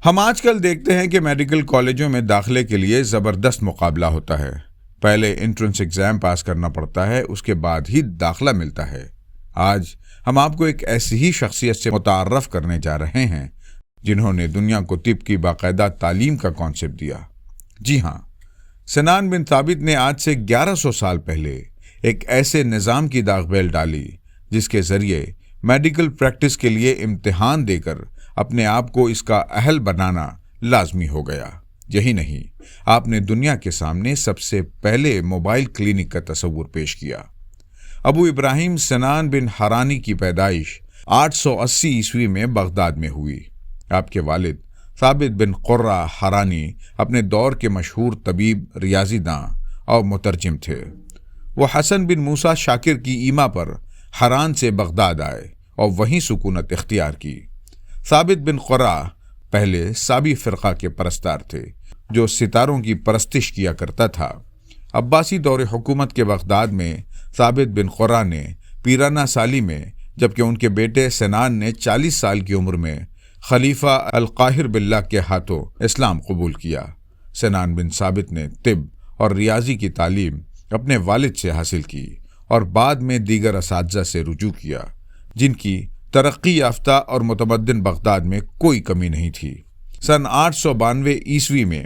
ہم آج کل دیکھتے ہیں کہ میڈیکل کالجوں میں داخلے کے لیے زبردست مقابلہ ہوتا ہے۔ پہلے انٹرنس ایگزام پاس کرنا پڑتا ہے، اس کے بعد ہی داخلہ ملتا ہے۔ آج ہم آپ کو ایک ایسی ہی شخصیت سے متعارف کرنے جا رہے ہیں جنہوں نے دنیا کو طب کی باقاعدہ تعلیم کا کانسیپٹ دیا۔ جی ہاں، سنان بن ثابت نے آج سے 1100 سال پہلے ایک ایسے نظام کی داغ بیل ڈالی جس کے ذریعے میڈیکل پریکٹس کے لیے امتحان دے کر اپنے آپ کو اس کا اہل بنانا لازمی ہو گیا۔ یہی نہیں، آپ نے دنیا کے سامنے سب سے پہلے موبائل کلینک کا تصور پیش کیا۔ ابو ابراہیم سنان بن حرانی کی پیدائش 880 عیسوی میں بغداد میں ہوئی۔ آپ کے والد ثابت بن قرہ حرانی اپنے دور کے مشہور طبیب، ریاضی داں اور مترجم تھے۔ وہ حسن بن موسیٰ شاکر کی ایما پر حران سے بغداد آئے اور وہیں سکونت اختیار کی۔ ثابت بن قرہ پہلے صابی فرقہ کے پرستار تھے جو ستاروں کی پرستش کیا کرتا تھا۔ عباسی دور حکومت کے بغداد میں ثابت بن قرہ نے پیرانہ سالی میں، جبکہ ان کے بیٹے سنان نے 40 سال کی عمر میں خلیفہ القاہر باللہ کے ہاتھوں اسلام قبول کیا۔ سنان بن ثابت نے طب اور ریاضی کی تعلیم اپنے والد سے حاصل کی اور بعد میں دیگر اساتذہ سے رجوع کیا جن کی ترقی یافتہ اور متمدن بغداد میں کوئی کمی نہیں تھی۔ سن 892 عیسوی میں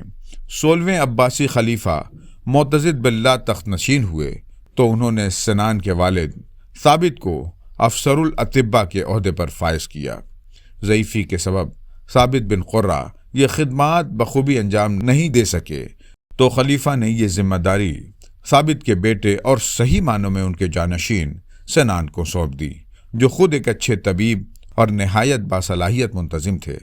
16ویں عباسی خلیفہ معتضد باللہ تخت نشین ہوئے تو انہوں نے سنان کے والد ثابت کو افسر الاطباء کے عہدے پر فائز کیا۔ ضعیفی کے سبب ثابت بن قرہ یہ خدمات بخوبی انجام نہیں دے سکے تو خلیفہ نے یہ ذمہ داری ثابت کے بیٹے اور صحیح معنوں میں ان کے جانشین سنان کو سونپ دی، جو خود ایک اچھے طبیب اور نہایت باصلاحیت منتظم تھے۔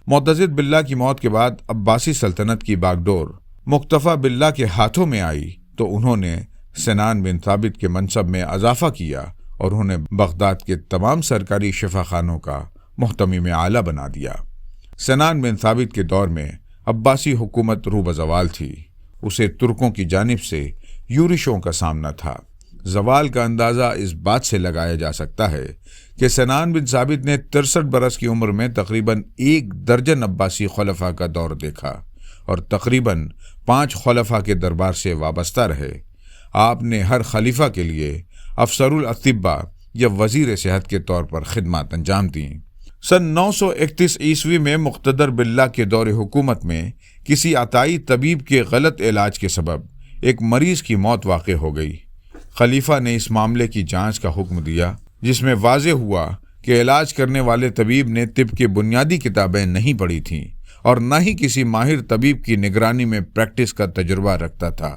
معتضد باللہ کی موت کے بعد عباسی سلطنت کی باگڈور مقتفی باللہ کے ہاتھوں میں آئی تو انہوں نے سنان بن ثابت کے منصب میں اضافہ کیا اور انہیں بغداد کے تمام سرکاری شفا خانوں کا محتمم اعلیٰ بنا دیا۔ سنان بن ثابت کے دور میں عباسی حکومت روح بزوال تھی۔ اسے ترکوں کی جانب سے یورشوں کا سامنا تھا۔ زوال کا اندازہ اس بات سے لگایا جا سکتا ہے کہ سنان بن ثابت نے 63 برس کی عمر میں تقریباً 1 درجن عباسی خلفاء کا دور دیکھا اور تقریباً 5 خلفاء کے دربار سے وابستہ رہے۔ آپ نے ہر خلیفہ کے لیے افسر الاطباء یا وزیر صحت کے طور پر خدمات انجام دیں۔ سن 931 عیسوی میں مقتدر باللہ کے دور حکومت میں کسی عطائی طبیب کے غلط علاج کے سبب ایک مریض کی موت واقع ہو گئی۔ خلیفہ نے اس معاملے کی جانچ کا حکم دیا، جس میں واضح ہوا کہ علاج کرنے والے طبیب نے طب کی بنیادی کتابیں نہیں پڑھی تھیں اور نہ ہی کسی ماہر طبیب کی نگرانی میں پریکٹس کا تجربہ رکھتا تھا۔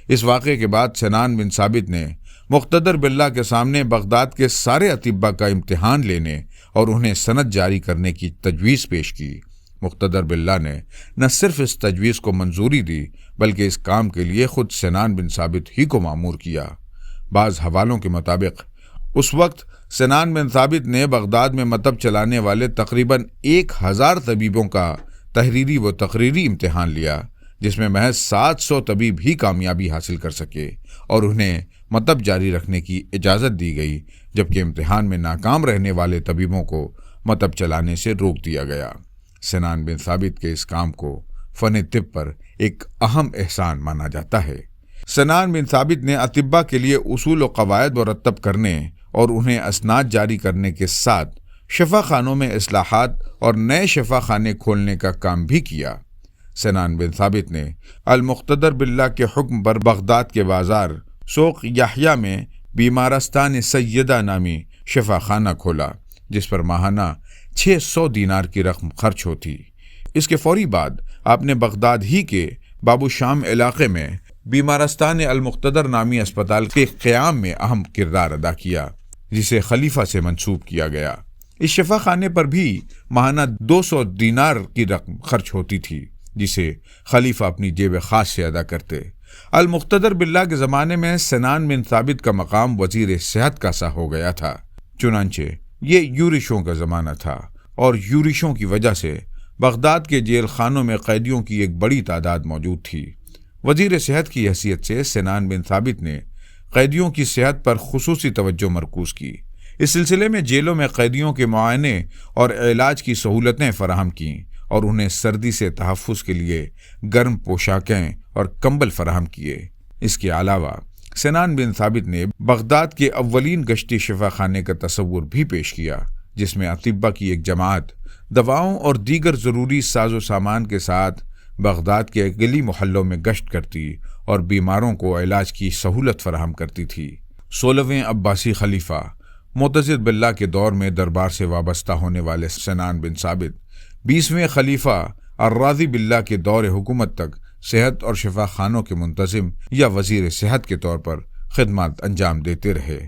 اس واقعے کے بعد سنان بن ثابت نے مقتدر باللہ کے سامنے بغداد کے سارے اطباء کا امتحان لینے اور انہیں سند جاری کرنے کی تجویز پیش کی۔ مقتدر باللہ نے نہ صرف اس تجویز کو منظوری دی بلکہ اس کام کے لیے خود سنان بن ثابت ہی کو مامور کیا۔ بعض حوالوں کے مطابق اس وقت سنان بن ثابت نے بغداد میں مطب چلانے والے تقریباً 1000 طبیبوں کا تحریری و تقریری امتحان لیا، جس میں محض 700 طبیب ہی کامیابی حاصل کر سکے اور انہیں مطب جاری رکھنے کی اجازت دی گئی، جبکہ امتحان میں ناکام رہنے والے طبیبوں کو مطب چلانے سے روک دیا گیا۔ سنان بن ثابت کے اس کام کو فن طب پر ایک اہم احسان مانا جاتا ہے۔ سنان بن ثابت نے اطباء کے لیے اصول و قواعد مرتب کرنے اور انہیں اسناد جاری کرنے کے ساتھ شفا خانوں میں اصلاحات اور نئے شفا خانے کھولنے کا کام بھی کیا۔ سنان بن ثابت نے المقتدر باللہ کے حکم پر بغداد کے بازار سوق یحییٰ میں بیمارستان سیدہ نامی شفا خانہ کھولا، جس پر ماہانہ 600 دینار کی رقم خرچ ہوتی۔ اس کے فوری بعد آپ نے بغداد ہی کے بابو شام علاقے میں بیمارستان المقتدر نامی اسپتال کے قیام میں اہم کردار ادا کیا، جسے خلیفہ سے منسوب کیا گیا۔ اس شفا خانے پر بھی ماہانہ 200 دینار کی رقم خرچ ہوتی تھی، جسے خلیفہ اپنی جیب خاص سے ادا کرتے۔ المقتدر باللہ کے زمانے میں سنان بن ثابت کا مقام وزیر صحت کا سا ہو گیا تھا، چنانچہ یہ یورشوں کا زمانہ تھا اور یورشوں کی وجہ سے بغداد کے جیل خانوں میں قیدیوں کی ایک بڑی تعداد موجود تھی۔ وزیر صحت کی حیثیت سے سنان بن ثابت نے قیدیوں کی صحت پر خصوصی توجہ مرکوز کی۔ اس سلسلے میں جیلوں میں قیدیوں کے معائنے اور علاج کی سہولتیں فراہم کیں اور انہیں سردی سے تحفظ کے لیے گرم پوشاکیں اور کمبل فراہم کیے۔ اس کے علاوہ سنان بن ثابت نے بغداد کے اولین گشتی شفا خانے کا تصور بھی پیش کیا، جس میں اطباء کی ایک جماعت دواؤں اور دیگر ضروری ساز و سامان کے ساتھ بغداد کے گلی محلوں میں گشت کرتی اور بیماروں کو علاج کی سہولت فراہم کرتی تھی۔ 16ویں عباسی خلیفہ معتضد باللہ کے دور میں دربار سے وابستہ ہونے والے سنان بن ثابت 20ویں خلیفہ الراضی باللہ کے دور حکومت تک صحت اور شفا خانوں کے منتظم یا وزیر صحت کے طور پر خدمات انجام دیتے رہے۔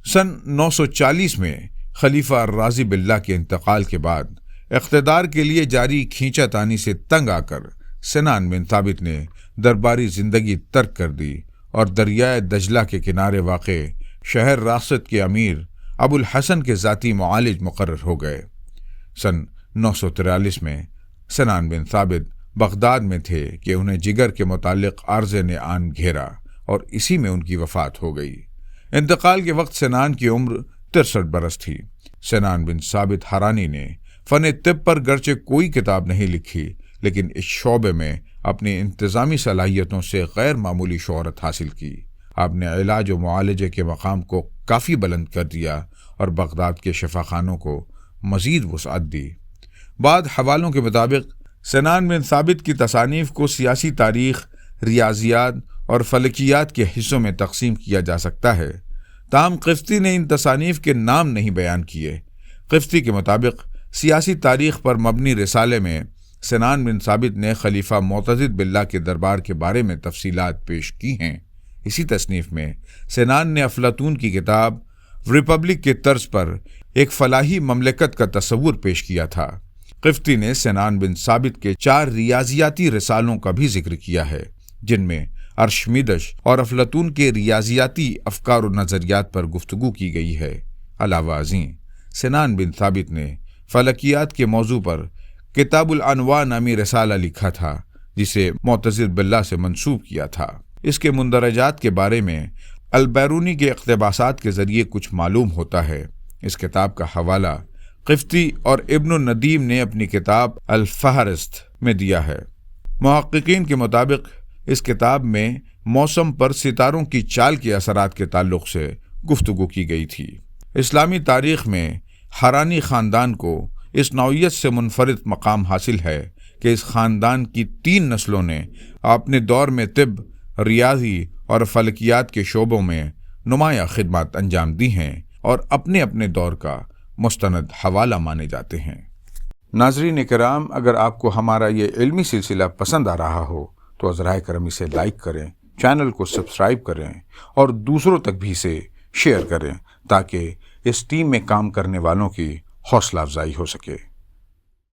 سن 940 میں خلیفہ الراضی باللہ کے انتقال کے بعد اقتدار کے لیے جاری کھینچا تانی سے تنگ آ کر سنان بن ثابت نے درباری زندگی ترک کر دی اور دریائے دجلہ کے کنارے واقع شہر راست کے امیر ابو الحسن کے ذاتی معالج مقرر ہو گئے۔ سن 943 میں سنان بن ثابت بغداد میں تھے کہ انہیں جگر کے متعلق عارضے نے آن گھیرا اور اسی میں ان کی وفات ہو گئی۔ انتقال کے وقت سنان کی عمر 63 برس تھی۔ سنان بن ثابت حرانی نے فن طب پر گرچہ کوئی کتاب نہیں لکھی، لیکن اس شعبے میں اپنی انتظامی صلاحیتوں سے غیر معمولی شہرت حاصل کی۔ آپ نے علاج و معالجے کے مقام کو کافی بلند کر دیا اور بغداد کے شفا خانوں کو مزید وسعت دی۔ بعض حوالوں کے مطابق سنان بن ثابت کی تصانیف کو سیاسی تاریخ، ریاضیات اور فلکیات کے حصوں میں تقسیم کیا جا سکتا ہے، تاہم قفطی نے ان تصانیف کے نام نہیں بیان کیے۔ قفطی کے مطابق سیاسی تاریخ پر مبنی رسالے میں سنان بن ثابت نے خلیفہ معتضد باللہ کے دربار کے بارے میں تفصیلات پیش کی ہیں۔ اسی تصنیف میں سنان نے افلاطون کی کتاب ریپبلک کے طرز پر ایک فلاحی مملکت کا تصور پیش کیا تھا۔ قفطی نے سنان بن ثابت کے 4 ریاضیاتی رسالوں کا بھی ذکر کیا ہے، جن میں ارشمیدس اور افلاطون کے ریاضیاتی افکار و نظریات پر گفتگو کی گئی ہے۔ علاوہ ازیں سنان بن ثابت نے فلکیات کے موضوع پر کتاب الانواع نامی رسالہ لکھا تھا، جسے معتضد باللہ سے منسوب کیا تھا۔ اس کے مندرجات کے بارے میں البیرونی کے اقتباسات کے ذریعے کچھ معلوم ہوتا ہے۔ اس کتاب کا حوالہ قفطی اور ابن الندیم نے اپنی کتاب الفہرست میں دیا ہے۔ محققین کے مطابق اس کتاب میں موسم پر ستاروں کی چال کے اثرات کے تعلق سے گفتگو کی گئی تھی۔ اسلامی تاریخ میں حرانی خاندان کو اس نوعیت سے منفرد مقام حاصل ہے کہ اس خاندان کی 3 نسلوں نے اپنے دور میں طب، ریاضی اور فلکیات کے شعبوں میں نمایاں خدمات انجام دی ہیں اور اپنے اپنے دور کا مستند حوالہ مانے جاتے ہیں۔ ناظرین کرام، اگر آپ کو ہمارا یہ علمی سلسلہ پسند آ رہا ہو تو ذرائع کرم اسے لائک کریں، چینل کو سبسکرائب کریں اور دوسروں تک بھی اسے شیئر کریں تاکہ اس ٹیم میں کام کرنے والوں کی حوصلہ افزائی ہو سکے۔